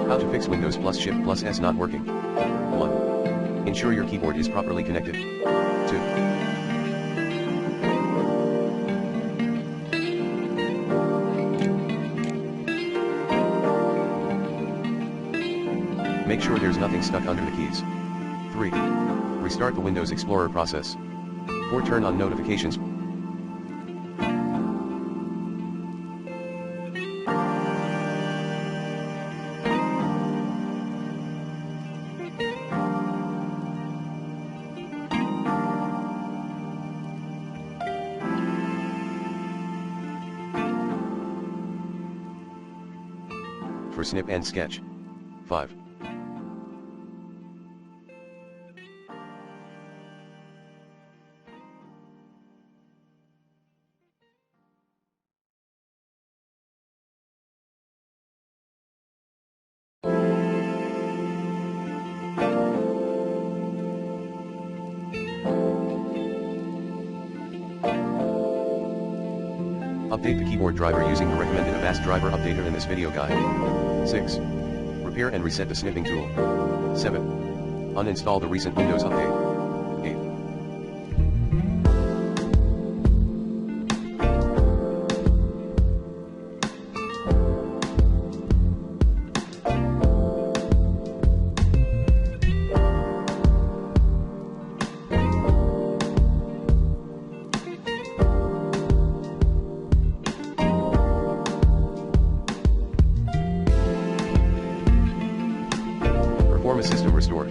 How to fix Windows plus Shift plus S not working. 1. Ensure your keyboard is properly connected. 2. Make sure there's nothing stuck under the keys. 3. Restart the Windows Explorer process. 4. Turn on notifications. For snip and sketch. 5. Update the keyboard driver using the recommended Avast driver updater in this video guide. 6. Repair and reset the snipping tool. 7. Uninstall the recent Windows update. 8. Perform a system restore.